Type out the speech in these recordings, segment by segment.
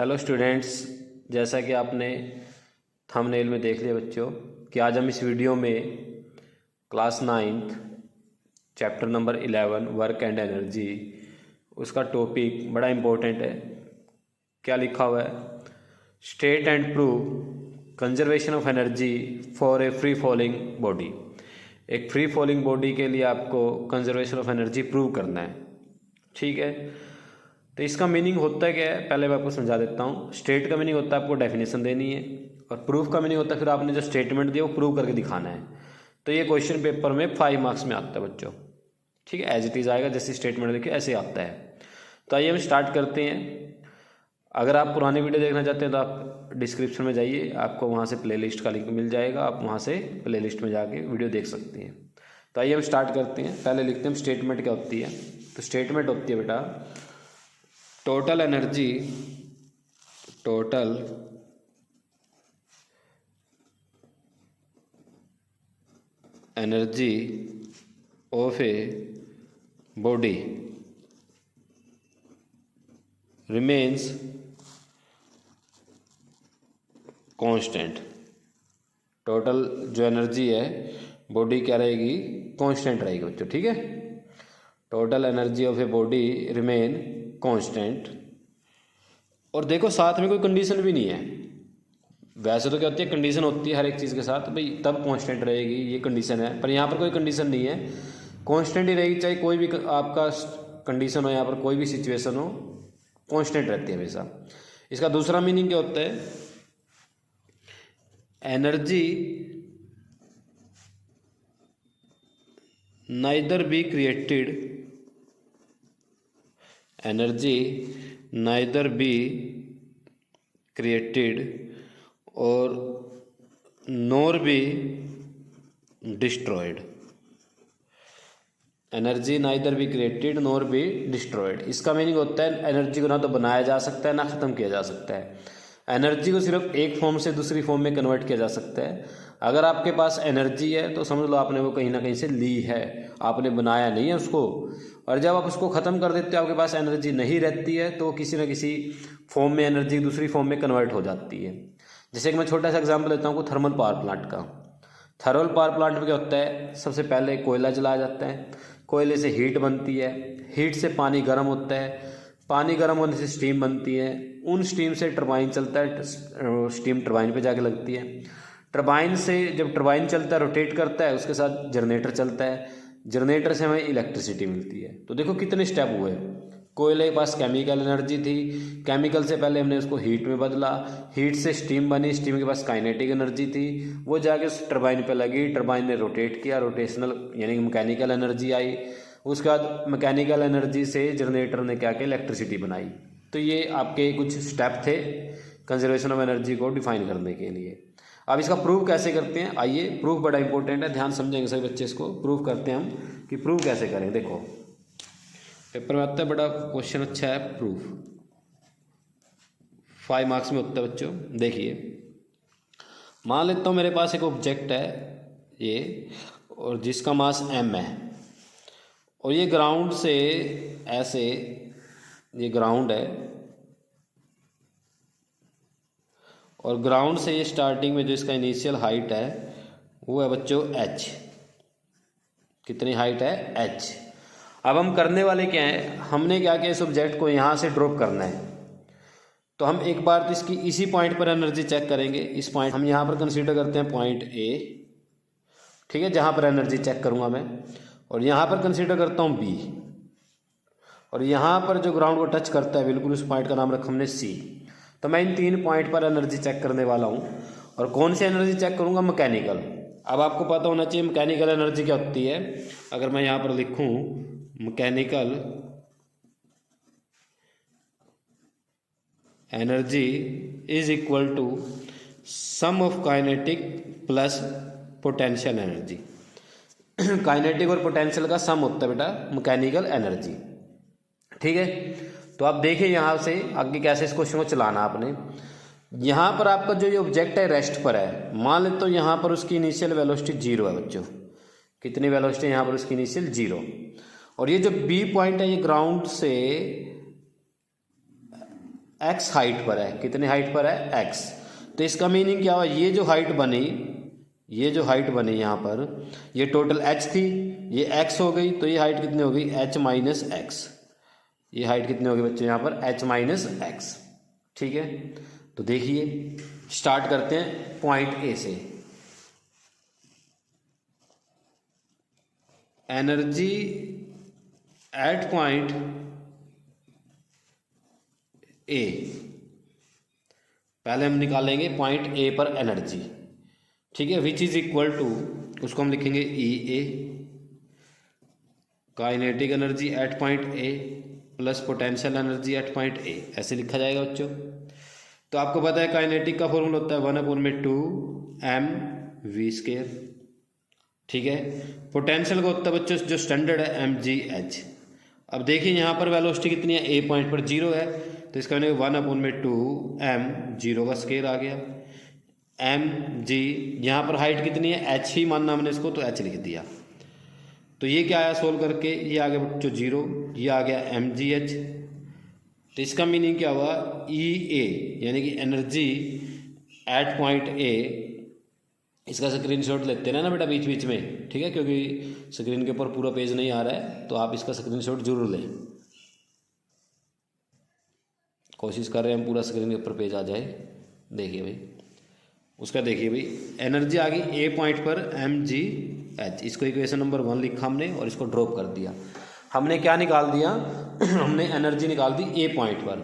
Hello students, जैसा कि आपने थंबनेल में देख लिया बच्चों कि आज हम इस वीडियो में class 9th chapter number 11 work and energy, उसका टॉपिक बड़ा इम्पोर्टेंट है। क्या लिखा हुआ है? State and prove conservation of energy for a free falling body. एक फ्री फॉलिंग बॉडी के लिए आपको कंजर्वेशन ऑफ एनर्जी प्रूव करना है। ठीक है, तो इसका मीनिंग होता है क्या है, पहले मैं आपको समझा देता हूँ। स्टेट का मीनिंग होता है आपको डेफिनेशन देनी है, और प्रूफ का मीनिंग होता है फिर आपने जो स्टेटमेंट दिया वो प्रूव करके दिखाना है। तो ये क्वेश्चन पेपर में 5 मार्क्स में आता है बच्चों। ठीक है, एज इट इज़ आएगा, जैसे स्टेटमेंट देखिए ऐसे आता है। तो आइए हम स्टार्ट करते हैं। अगर आप पुरानी वीडियो देखना चाहते हैं तो आप डिस्क्रिप्शन में जाइए, आपको वहाँ से प्लेलिस्ट का लिंक मिल जाएगा, आप वहाँ से प्लेलिस्ट में जाके वीडियो देख सकते हैं। तो आइए हम स्टार्ट करते हैं। पहले लिखते हैं स्टेटमेंट क्या होती है। तो स्टेटमेंट होती है बेटा total energy of a body remains constant. Total जो एनर्जी है बॉडी क्या रहेगी? कांस्टेंट रहेगी बच्चों। ठीक है, total energy of a body remain constant. और देखो साथ में कोई कंडीशन भी नहीं है। वैसे तो क्या होती है, कंडीशन होती है हर एक चीज़ के साथ, भाई तब कांस्टेंट रहेगी, ये कंडीशन है। पर यहाँ पर कोई कंडीशन नहीं है, कांस्टेंट ही रहेगी। चाहे कोई भी आपका कंडीशन हो, यहाँ पर कोई भी सिचुएशन हो, कांस्टेंट रहती है हमेशा। इसका दूसरा मीनिंग क्या होता है? एनर्जी नाइदर बी क्रिएटेड और nor be destroyed. Energy neither be created nor be destroyed. इसका मीनिंग होता है एनर्जी को ना तो बनाया जा सकता है ना ख़त्म किया जा सकता है। एनर्जी को सिर्फ एक फॉर्म से दूसरी फॉर्म में कन्वर्ट किया जा सकता है। अगर आपके पास एनर्जी है तो समझ लो आपने वो कहीं ना कहीं से ली है, आपने बनाया नहीं है उसको। और जब आप उसको ख़त्म कर देते हो, आपके पास एनर्जी नहीं रहती है, तो किसी न किसी फॉर्म में एनर्जी दूसरी फॉर्म में कन्वर्ट हो जाती है। जैसे कि मैं छोटा सा एग्जांपल लेता हूँ थर्मल पावर प्लांट का। थर्मल पावर प्लांट में क्या होता है? सबसे पहले कोयला जलाया जाता है, कोयले से हीट बनती है, हीट से पानी गर्म होता है, पानी गर्म होने से स्टीम बनती है, उन स्टीम से टरबाइन चलता है, स्टीम टरबाइन पे जाके लगती है। टरबाइन से जब टरबाइन चलता है, रोटेट करता है, उसके साथ जनरेटर चलता है, जनरेटर से हमें इलेक्ट्रिसिटी मिलती है। तो देखो कितने स्टेप हुए। कोयले के पास केमिकल एनर्जी थी, केमिकल से पहले हमने उसको हीट में बदला, हीट से स्टीम बनी, स्टीम के पास काइनेटिक एनर्जी थी, वो जाके उस टरबाइन पे लगी, टरबाइन ने रोटेट किया, रोटेशनल यानी मैकेनिकल एनर्जी आई। उसके बाद मैकेनिकल एनर्जी से जनरेटर ने क्या किया? इलेक्ट्रिसिटी बनाई। तो ये आपके कुछ स्टेप थे कंजर्वेशन ऑफ एनर्जी को डिफाइन करने के लिए। अब इसका प्रूव कैसे करते हैं, आइए। प्रूफ बड़ा इंपॉर्टेंट है, ध्यान समझेंगे सभी बच्चे इसको। प्रूफ करते हैं हम कि प्रूव कैसे करें। देखो पेपर में आता है, बड़ा क्वेश्चन अच्छा है। प्रूफ 5 मार्क्स में होता है बच्चों। देखिए मान लेता हूँ मेरे पास एक ऑब्जेक्ट है ये, और जिसका मास m है, और ये ग्राउंड से ऐसे, ये ग्राउंड है, और ग्राउंड से ये स्टार्टिंग में जो इसका इनिशियल हाइट है वो है बच्चों h। कितनी हाइट है? h। अब हम करने वाले क्या हैं? हमने क्या किया, इस ऑब्जेक्ट को यहाँ से ड्रॉप करना है। तो हम एक बार तो इसकी इसी पॉइंट पर एनर्जी चेक करेंगे। इस पॉइंट हम यहाँ पर कंसीडर करते हैं पॉइंट A, ठीक है, जहाँ पर एनर्जी चेक करूँगा मैं। और यहाँ पर कंसीडर करता हूँ B, और यहाँ पर जो ग्राउंड को टच करता है बिल्कुल, उस पॉइंट का नाम रखा हमने C। तो मैं इन 3 पॉइंट पर एनर्जी चेक करने वाला हूँ। और कौन सी एनर्जी चेक करूँगा? मैकेनिकल। अब आपको पता होना चाहिए मैकेनिकल एनर्जी क्या होती है। अगर मैं यहाँ पर लिखूँ mechanical energy is equal to sum of kinetic plus potential energy. Kinetic और पोटेंशियल का सम होता है बेटा मैकेनिकल एनर्जी। ठीक है, तो आप देखिए यहाँ से आगे कैसे इस क्वेश्चन को चलाना आपने। यहाँ पर आपका जो ये ऑब्जेक्ट है रेस्ट पर है, मान लेते तो यहाँ पर उसकी इनिशियल वेलोसिटी 0 है बच्चों। कितनी वेलोसिटी यहाँ पर उसकी इनिशियल? 0। और ये जो बी पॉइंट है ये ग्राउंड से एक्स हाइट पर है। कितने हाइट पर है? एक्स। तो इसका मीनिंग क्या हुआ? ये जो हाइट बनी यहाँ पर, ये टोटल एच थी, ये एक्स हो गई, तो ये हाइट कितनी हो गई? H minus x. ये हाइट कितनी होगी बच्चों यहाँ पर? H minus x. ठीक है, तो देखिए स्टार्ट करते हैं पॉइंट ए से। एनर्जी एट पॉइंट ए, पहले हम निकालेंगे पॉइंट ए पर एनर्जी। ठीक है, विच इज इक्वल टू, उसको हम लिखेंगे E A, kinetic energy at point A plus potential energy at point A, ऐसे लिखा जाएगा बच्चों। तो आपको पता है काइनेटिक का फॉर्मूला होता है 1/2 m v²। ठीक है, पोटेंशियल का होता है बच्चों जो स्टैंडर्ड है mgh। अब देखिए यहाँ पर वेलोसिटी कितनी है? ए पॉइंट पर 0 है, तो इसका मैंने 1/2 m, 0 का स्केयर आ गया, एम जी, यहाँ पर हाइट कितनी है? एच ही मानना हमने इसको, तो एच लिख दिया। तो ये क्या आया सोल्व करके? ये आ गया बच्चों 0, ये आ गया mgh। तो इसका मीनिंग क्या हुआ? ई ए, यानी कि एनर्जी एट पॉइंट ए। इसका स्क्रीनशॉट लेते हैं ना बेटा बीच बीच में, ठीक है, क्योंकि स्क्रीन के ऊपर पूरा पेज नहीं आ रहा है, तो आप इसका स्क्रीनशॉट जरूर लें। कोशिश कर रहे हैं हम पूरा स्क्रीन के ऊपर पेज आ जाए। देखिए भाई, उसका देखिए भाई, एनर्जी आ गई ए पॉइंट पर mgh। इसको इक्वेशन नंबर 1 लिखा हमने और इसको ड्रॉप कर दिया। हमने क्या निकाल दिया? हमने एनर्जी निकाल दी ए पॉइंट पर।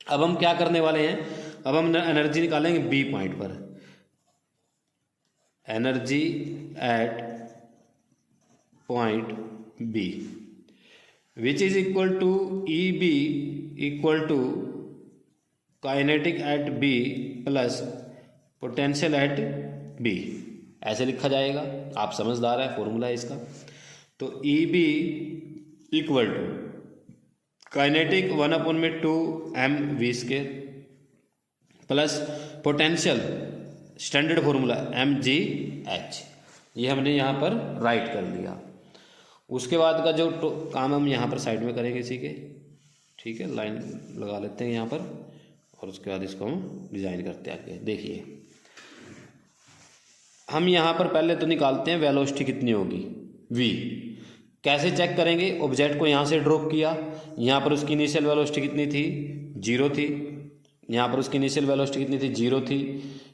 अब हम क्या करने वाले हैं? अब हम एनर्जी निकालेंगे बी पॉइंट पर। Energy at point B which is equal to E B equal to kinetic at B plus potential at B, ऐसे लिखा जाएगा। आप समझदार है, फॉर्मूला है इसका। तो E B equal to kinetic 1/2 mv² plus potential standard formula mgh, ये हमने यहाँ पर राइट कर लिया। उसके बाद का जो काम हम यहाँ पर साइड में करेंगे इसी के, ठीक है, लाइन लगा लेते हैं यहाँ पर, और उसके बाद इसको हम डिज़ाइन करते हैं आगे। देखिए हम यहाँ पर पहले तो निकालते हैं वेलोसिटी कितनी होगी v। कैसे चेक करेंगे? ऑब्जेक्ट को यहाँ से ड्रॉप किया, यहाँ पर उसकी इनिशियल वेलोसिटी कितनी थी? 0 थी। यहाँ पर उसकी इनिशियल वेलोसिटी कितनी थी? 0 थी।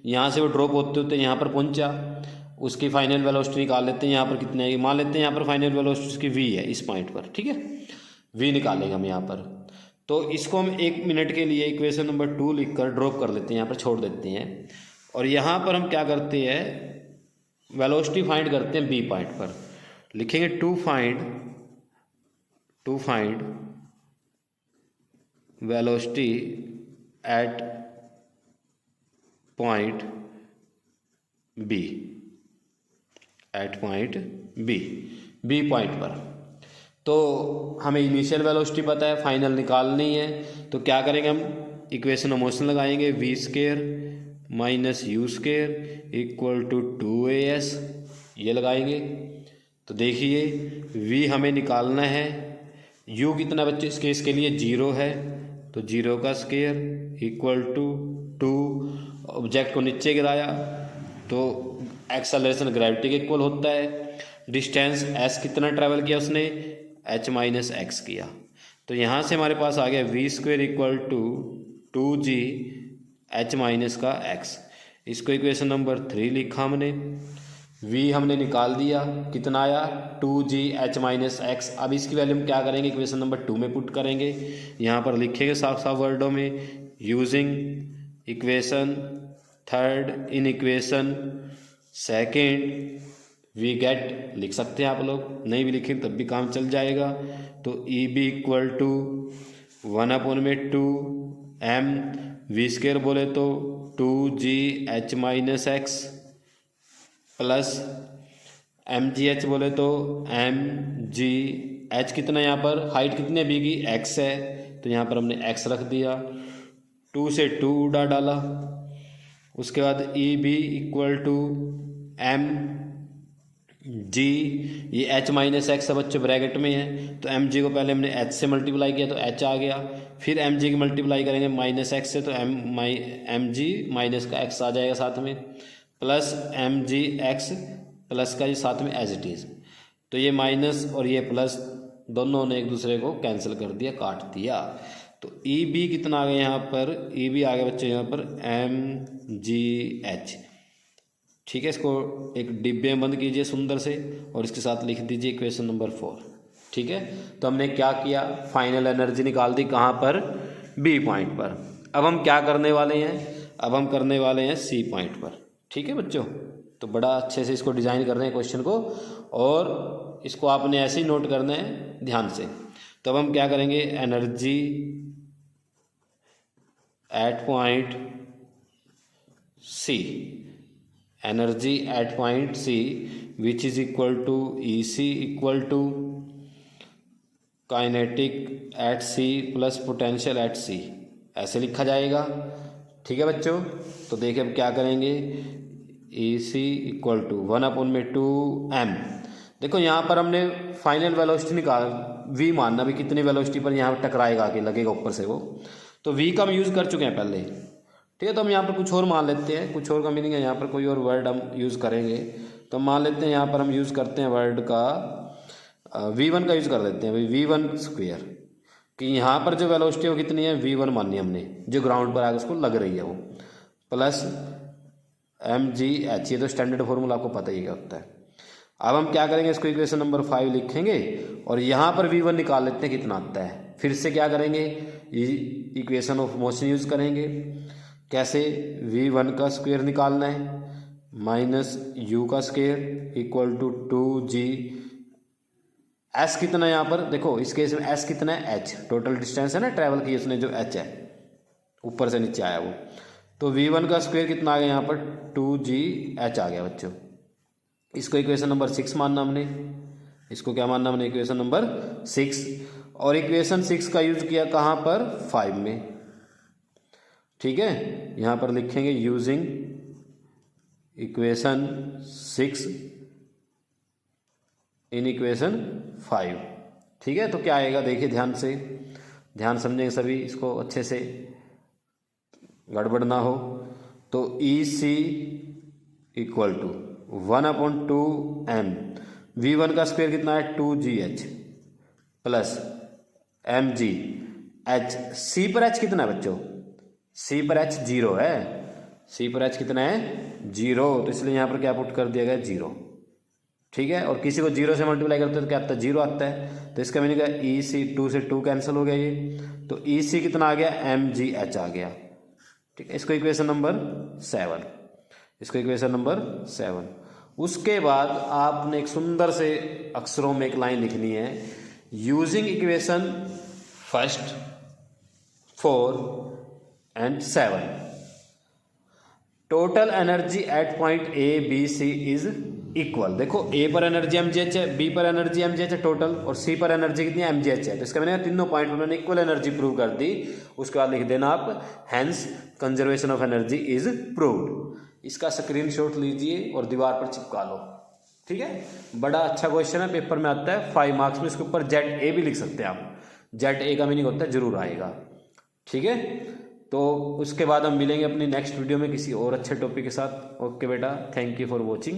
यहाँ से वो ड्रॉप होते होते यहाँ पर पहुँचा, उसकी फाइनल वेलोसिटी निकाल लेते हैं। यहाँ पर कितनी आएगी? मान लेते हैं यहाँ पर फाइनल वेलोसिटी उसकी v है इस पॉइंट पर, ठीक है, v निकालेंगे हम यहाँ पर। तो इसको हम 1 मिनट के लिए इक्वेशन नंबर 2 लिखकर ड्रॉप कर लेते हैं, यहाँ पर छोड़ देते हैं। और यहाँ पर हम क्या करते हैं? वेलोसिटी फाइंड करते हैं बी पॉइंट पर। लिखेंगे to find velocity at point B, B point पर। तो हमें इनिशियल वेलोसिटी पता है, फाइनल निकालनी है। तो क्या करेंगे हम? इक्वेशन मोशन लगाएंगे, v² minus u² equal to 2as, ये लगाएंगे। तो देखिए v हमें निकालना है, u कितना बच्चे इसके लिए 0 है, तो 0 का स्क्वायर इक्वल टू 2। ऑब्जेक्ट को नीचे गिराया तो एक्सेलरेशन ग्रेविटी के इक्वल होता है। डिस्टेंस s कितना ट्रैवल किया उसने? h माइनस एक्स किया। तो यहाँ से हमारे पास आ गया v² equal to 2g h minus का x। इसको इक्वेशन नंबर 3 लिखा हमने। v हमने निकाल दिया, कितना आया? 2g h minus x. अब इसकी वैल्यू हम क्या करेंगे? इक्वेशन नंबर 2 में पुट करेंगे। यहाँ पर लिखेंगे साफ साफ वर्डों में, using equation 3 in equation 2 we get, लिख सकते हैं आप लोग, नहीं भी लिखें तब भी काम चल जाएगा। तो E B equal to 1/2 mv² बोले तो 2g h minus x plus mgh बोले तो mgh कितना, यहाँ पर हाइट कितनी है बी की? x है, तो यहाँ पर हमने x रख दिया। 2 से 2 उड़ा डाला। उसके बाद E B equal to M G, ये h माइनस एक्स बच्चों ब्रैकेट में है, तो एम जी को पहले हमने h से मल्टीप्लाई किया तो h आ गया। फिर एम जी की मल्टीप्लाई करेंगे माइनस एक्स से, तो एम जी माइनस का एक्स आ जाएगा साथ में, plus M g x plus का ये साथ में एज इट इज़। तो ये माइनस और ये प्लस दोनों ने एक दूसरे को कैंसिल कर दिया, काट दिया। तो ई बी कितना आ गया यहाँ पर, ई बी आ गया बच्चों यहाँ पर एम जी एच। ठीक है, इसको एक डिब्बे में बंद कीजिए सुंदर से और इसके साथ लिख दीजिए इक्वेशन नंबर 4। ठीक है, तो हमने क्या किया, फाइनल एनर्जी निकाल दी कहाँ पर, बी पॉइंट पर। अब हम क्या करने वाले हैं, अब हम करने वाले हैं सी पॉइंट पर। ठीक है बच्चों, तो बड़ा अच्छे से इसको डिज़ाइन कर रहे हैं क्वेश्चन को, और इसको आपने ऐसे ही नोट करना है ध्यान से। तो अब हम क्या करेंगे, energy at point C, energy at point C which is equal to E C equal to kinetic at C plus potential at C, ऐसे लिखा जाएगा। ठीक है बच्चों, तो देखिए अब क्या करेंगे, ई सी इक्वल टू 1/2m। देखो यहाँ पर हमने फाइनल वेलोसिटी निकाल, v मानना भी कितनी वेलोसिटी पर यहाँ पर टकराएगा, आगे लगेगा ऊपर से वो, तो v का हम यूज़ कर चुके हैं पहले। ठीक है, तो हम यहाँ पर कुछ और मान लेते हैं, कुछ और का मीनिंग है यहाँ पर कोई और वर्ड हम यूज़ करेंगे। तो मान लेते हैं यहाँ पर हम यूज़ करते हैं वर्ड का v1 का यूज़ कर लेते हैं भाई, v1 स्क्वेयर, कि यहाँ पर जो वेलोसिटी वो कितनी है, v1 मानी हमने, जो ग्राउंड पर आगे उसको लग रही है वो, प्लस एम जी एच, ये तो स्टैंडर्ड फॉर्मूला आपको पता ही क्या होता है। अब हम क्या करेंगे, इसको इक्वेशन नंबर 5 लिखेंगे और यहाँ पर v1 निकाल लेते हैं कितना आता है। फिर से क्या करेंगे, इक्वेशन ऑफ मोशन यूज करेंगे। कैसे, v1 का स्क्वायर निकालना है माइनस u का square equal to 2g, s कितना है यहाँ पर, देखो इस केस में s कितना है, h, टोटल डिस्टेंस है ना ट्रैवल की उसने, जो h है ऊपर से नीचे आया वो, तो v1 का स्क्वायर कितना आ गया यहाँ पर 2gh आ गया बच्चों। इसको इक्वेशन नंबर 6 मानना हमने, इसको क्या मानना हमने, इक्वेशन नंबर 6, और इक्वेशन 6 का यूज किया कहाँ पर, 5 में। ठीक है, यहाँ पर लिखेंगे यूजिंग इक्वेशन 6 इन इक्वेशन 5। ठीक है, तो क्या आएगा देखिए ध्यान से, ध्यान समझेंगे सभी, इसको अच्छे से गड़बड़ ना हो। तो ई C equal to 1/2m, v1 का स्क्वायर कितना है 2gh plus M G H, C पर h कितना है बच्चों, सी पर h 0 है, सी पर h कितना है 0, तो इसलिए यहाँ पर क्या पुट कर दिया गया 0। ठीक है, और किसी को 0 से मल्टीप्लाई करते हैं तो क्या आता है, 0 आता है, तो इसका मीनिंग है ई सी, 2 से 2 कैंसिल हो गया ये, तो ई सी कितना आ गया, एम जी एच आ गया। ठीक है, इसको इक्वेशन नंबर 7, इसको इक्वेशन नंबर 7। उसके बाद आपने एक सुंदर से अक्षरों में एक लाइन लिखनी है, using equation first 4 and 7 total energy at point A B C is equal. देखो ए पर एनर्जी mgh है, बी पर एनर्जी mgh है टोटल, और सी पर एनर्जी कितनी है mgh है, तो इसका मैंने तीनों पॉइंट पर मैंने इक्वल एनर्जी प्रूव कर दी। उसके बाद लिख देना आप hence conservation of energy is proved. इसका स्क्रीनशॉट लीजिए और दीवार पर चिपका लो। ठीक है, बड़ा अच्छा क्वेश्चन है, पेपर में आता है 5 मार्क्स में। इसके ऊपर जेड ए भी लिख सकते हैं आप, जेड ए का मीनिंग होता है जरूर आएगा। ठीक है, तो उसके बाद हम मिलेंगे अपनी नेक्स्ट वीडियो में किसी और अच्छे टॉपिक के साथ। ओके बेटा, थैंक यू फॉर वॉचिंग।